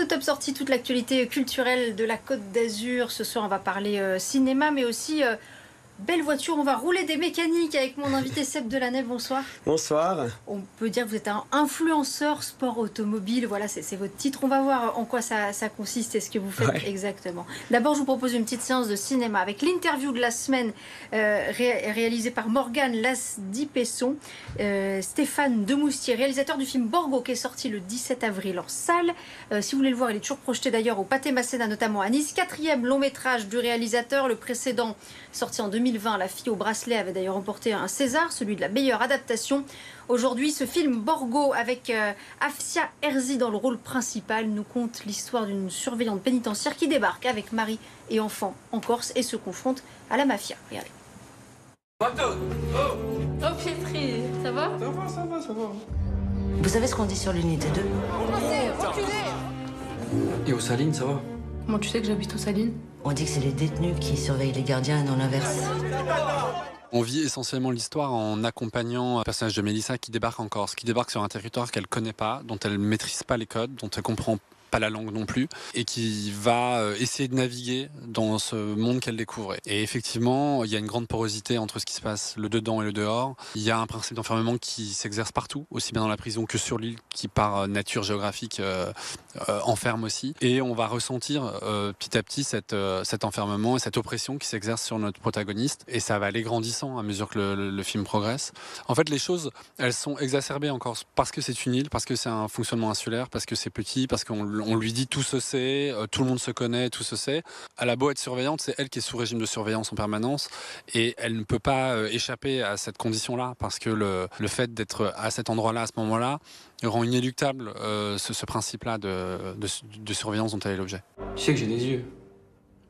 Top Sortie, toute l'actualité culturelle de la Côte d'Azur. Ce soir, on va parler cinéma, mais aussi belle voiture. On va rouler des mécaniques avec mon invité Seb Delaney. Bonsoir. Bonsoir. On peut dire que vous êtes un influenceur sport automobile. Voilà, c'est votre titre. On va voir en quoi ça consiste et ce que vous faites exactement. D'abord, je vous propose une petite séance de cinéma avec l'interview de la semaine réalisée par Morgane Lasdipesson, Stéphane Demoustier, réalisateur du film Borgo qui est sorti le 17 avril en salle. Si vous voulez le voir, il est toujours projeté d'ailleurs au Pathé Masséna, notamment à Nice. 4e long métrage du réalisateur. Le précédent, sorti en 2020, La fille au bracelet, avait d'ailleurs remporté un César, celui de la meilleure adaptation. Aujourd'hui, ce film Borgo, avec Afsia Herzi dans le rôle principal, nous conte l'histoire d'une surveillante pénitentiaire qui débarque avec mari et enfant en Corse et se confronte à la mafia. Regardez. Oh Pietri, ça va? Ça va. Vous savez ce qu'on dit sur l'unité 2? Et aux Salines, ça va? Comment tu sais que j'habite aux Salines? On dit que c'est les détenus qui surveillent les gardiens et non l'inverse. On vit essentiellement l'histoire en accompagnant le personnage de Mélissa qui débarque en Corse, qui débarque sur un territoire qu'elle connaît pas, dont elle maîtrise pas les codes, dont elle comprend pas la langue non plus, et qui va essayer de naviguer dans ce monde qu'elle découvre. Et effectivement, il y a une grande porosité entre ce qui se passe le dedans et le dehors. Il y a un principe d'enfermement qui s'exerce partout, aussi bien dans la prison que sur l'île, qui par nature géographique enferme aussi. Et on va ressentir petit à petit cet enfermement et cette oppression qui s'exerce sur notre protagoniste. Et ça va aller grandissant à mesure que le film progresse. En fait, les choses, elles sont exacerbées en Corse parce que c'est une île, parce que c'est un fonctionnement insulaire, parce que c'est petit, parce qu'on lui dit tout se sait, tout le monde se connaît, tout se sait. Elle a beau être surveillante, c'est elle qui est sous régime de surveillance en permanence et elle ne peut pas échapper à cette condition-là parce que le fait d'être à cet endroit-là, à ce moment-là, rend inéluctable ce principe-là de surveillance dont elle est l'objet. Tu sais que j'ai des yeux.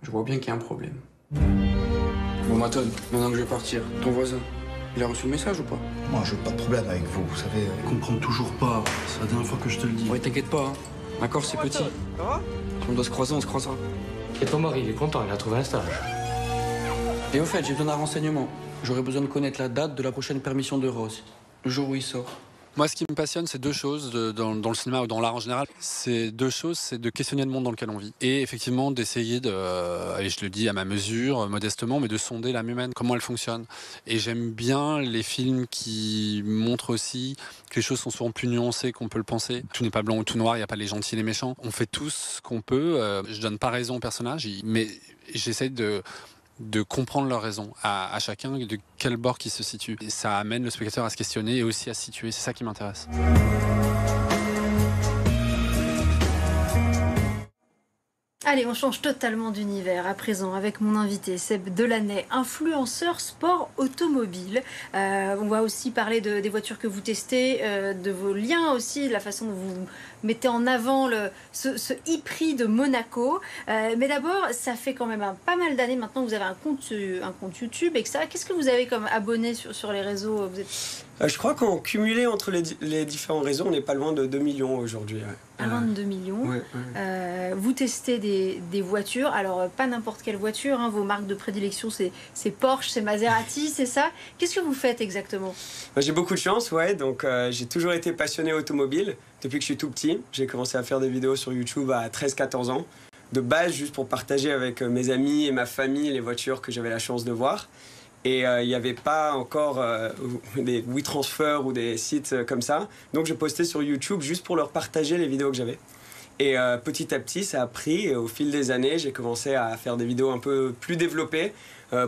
Je vois bien qu'il y a un problème. Bon, Maton, maintenant que je vais partir, ton voisin, il a reçu le message ou pas? Moi, je veux pas de problème avec vous, vous savez. Je comprends toujours pas. C'est la dernière fois que je te le dis. Ouais, t'inquiète pas, hein. D'accord, c'est petit. Ça va? Si on doit se croiser, on se croisera. Et ton mari, il est content, il a trouvé un stage. Et au fait, j'ai besoin d'un renseignement. J'aurais besoin de connaître la date de la prochaine permission de Rose. Le jour où il sort. Moi, ce qui me passionne, c'est deux choses dans le cinéma ou dans l'art en général. C'est deux choses, c'est de questionner le monde dans lequel on vit. Et effectivement, d'essayer allez, je le dis à ma mesure, modestement, mais de sonder l'âme humaine, comment elle fonctionne. Et j'aime bien les films qui montrent aussi que les choses sont souvent plus nuancées qu'on peut le penser. Tout n'est pas blanc ou tout noir, il n'y a pas les gentils et les méchants. On fait tout ce qu'on peut. Je donne pas raison aux personnages, mais j'essaie de comprendre leurs raisons à chacun, de quel bord qui se situe. Et ça amène le spectateur à se questionner et aussi à se situer. C'est ça qui m'intéresse. Allez, on change totalement d'univers à présent avec mon invité Seb Delaney, influenceur sport automobile. On va aussi parler des voitures que vous testez, de vos liens aussi, de la façon dont vous mettez en avant ce e-prix de Monaco. Mais d'abord, ça fait quand même pas mal d'années maintenant que vous avez un compte YouTube, etc. Qu'est-ce que vous avez comme abonné sur les réseaux? Je crois qu'en cumulé entre les différents réseaux, on n'est pas loin de 2 millions aujourd'hui. Ouais. Pas loin de 2 millions. Ouais. Vous testez des voitures, alors pas n'importe quelle voiture, hein, vos marques de prédilection c'est Porsche, c'est Maserati, c'est ça. Qu'est-ce que vous faites exactement? J'ai beaucoup de chance, donc j'ai toujours été passionné automobile depuis que je suis tout petit. J'ai commencé à faire des vidéos sur YouTube à 13-14 ans. De base, juste pour partager avec mes amis et ma famille les voitures que j'avais la chance de voir. Et il n'y avait pas encore des WeTransfer ou des sites comme ça. Donc je postais sur YouTube juste pour leur partager les vidéos que j'avais. Et petit à petit, ça a pris. Et au fil des années, j'ai commencé à faire des vidéos un peu plus développées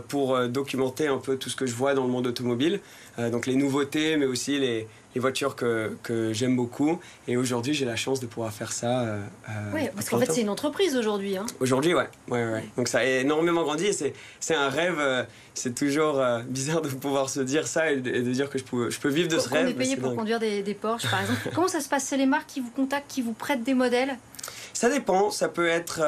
pour documenter un peu tout ce que je vois dans le monde automobile. Donc les nouveautés, mais aussi les voitures que j'aime beaucoup. Et aujourd'hui, j'ai la chance de pouvoir faire ça. Oui, parce qu'en fait, c'est une entreprise aujourd'hui. Hein. Aujourd'hui, ouais. Donc ça a énormément grandi et c'est un rêve. C'est toujours bizarre de pouvoir se dire ça et de dire que je peux vivre de ce rêve. On est payé pour conduire des Porsche, par exemple. Comment ça se passe? C'est les marques qui vous contactent, qui vous prêtent des modèles? Ça dépend. Ça peut être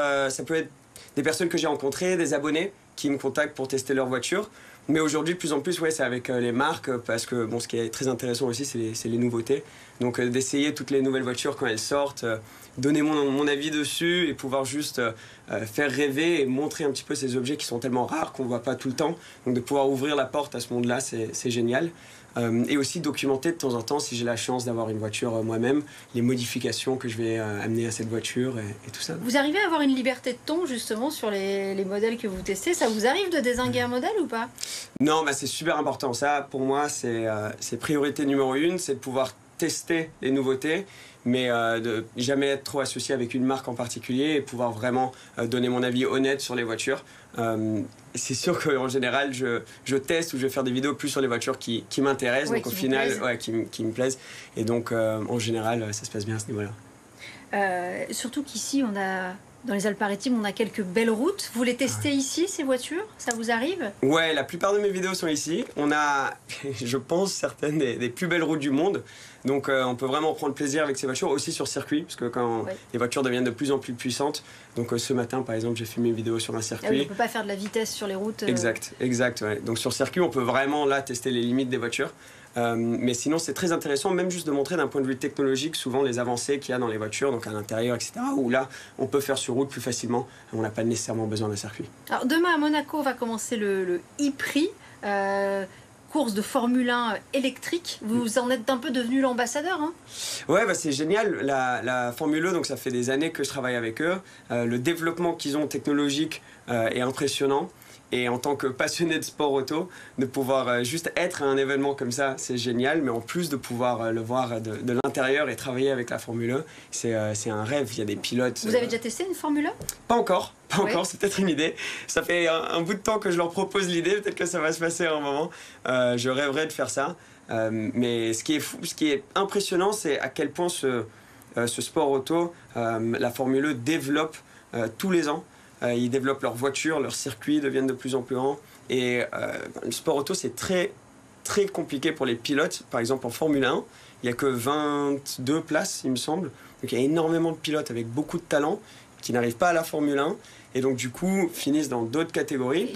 des personnes que j'ai rencontrées, des abonnés qui me contactent pour tester leur voiture. Mais aujourd'hui, de plus en plus, c'est avec les marques, parce que ce qui est très intéressant aussi, c'est les nouveautés. Donc d'essayer toutes les nouvelles voitures quand elles sortent, donner mon avis dessus et pouvoir juste faire rêver et montrer un petit peu ces objets qui sont tellement rares qu'on ne voit pas tout le temps. Donc de pouvoir ouvrir la porte à ce monde-là, c'est génial. Et aussi documenter de temps en temps, si j'ai la chance d'avoir une voiture moi-même, les modifications que je vais amener à cette voiture et tout ça. Vous arrivez à avoir une liberté de ton justement sur les modèles que vous testez? Ça vous arrive de dézinguer un modèle ou pas? Non, c'est super important. Ça, pour moi, c'est priorité numéro 1, c'est de pouvoir tester les nouveautés, mais de jamais être trop associé avec une marque en particulier et pouvoir vraiment donner mon avis honnête sur les voitures. C'est sûr qu'en général, je teste ou je vais faire des vidéos plus sur les voitures qui m'intéressent, ouais, donc au final, qui me plaisent. Et donc, en général, ça se passe bien à ce niveau-là. Surtout qu'ici, dans les Alpes-Maritimes, on a quelques belles routes. Vous les testez ici, ces voitures? Ça vous arrive? Ouais, la plupart de mes vidéos sont ici. On a, je pense, certaines des plus belles routes du monde. Donc on peut vraiment prendre plaisir avec ces voitures, aussi sur circuit, parce que quand les voitures deviennent de plus en plus puissantes. Donc ce matin, par exemple, j'ai filmé une vidéo sur un circuit. On ne peut pas faire de la vitesse sur les routes. Exact. Ouais. Donc sur circuit, on peut vraiment là tester les limites des voitures. Mais sinon, c'est très intéressant, même juste de montrer d'un point de vue technologique, souvent les avancées qu'il y a dans les voitures, donc à l'intérieur, etc. Où là, on peut faire sur route plus facilement. On n'a pas nécessairement besoin d'un circuit. Alors demain à Monaco, va commencer le e-Prix. Course de Formule 1 électrique. Vous en êtes un peu devenu l'ambassadeur, hein? Ouais, c'est génial. La Formule 1, donc ça fait des années que je travaille avec eux. Le développement qu'ils ont technologique est impressionnant. Et en tant que passionné de sport auto, de pouvoir juste être à un événement comme ça, c'est génial. Mais en plus de pouvoir le voir de l'intérieur et travailler avec la Formule 1, c'est un rêve. Il y a des pilotes... Vous avez déjà testé une Formule 1? Pas encore, c'est peut-être une idée. Ça fait un bout de temps que je leur propose l'idée, peut-être que ça va se passer à un moment. Je rêverais de faire ça. Mais ce qui est impressionnant, c'est à quel point ce sport auto, la Formule 1 développe tous les ans. Ils développent leurs voitures, leurs circuits deviennent de plus en plus grands. Et le sport auto, c'est très, très compliqué pour les pilotes. Par exemple, en Formule 1, il n'y a que 22 places, il me semble. Donc il y a énormément de pilotes avec beaucoup de talent qui n'arrivent pas à la Formule 1. Et donc, du coup, finissent dans d'autres catégories.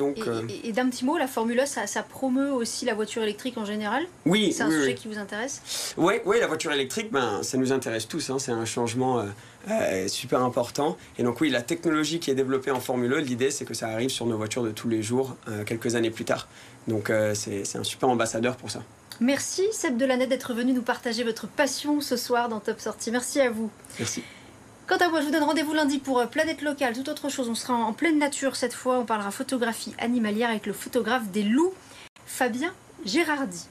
Et d'un petit mot, la Formule 1, ça promeut aussi la voiture électrique en général? Oui. C'est un sujet qui vous intéresse? Oui, la voiture électrique, ça nous intéresse tous. C'est un changement super important. Et donc, oui, la technologie qui est développée en Formule 1, l'idée, c'est que ça arrive sur nos voitures de tous les jours, quelques années plus tard. Donc, c'est un super ambassadeur pour ça. Merci, Seb Delaney, d'être venu nous partager votre passion ce soir dans Top Sortie. Merci à vous. Merci. Quant à moi, je vous donne rendez-vous lundi pour Planète Locale, toute autre chose. On sera en pleine nature cette fois. On parlera photographie animalière avec le photographe des loups, Fabien Gérardi.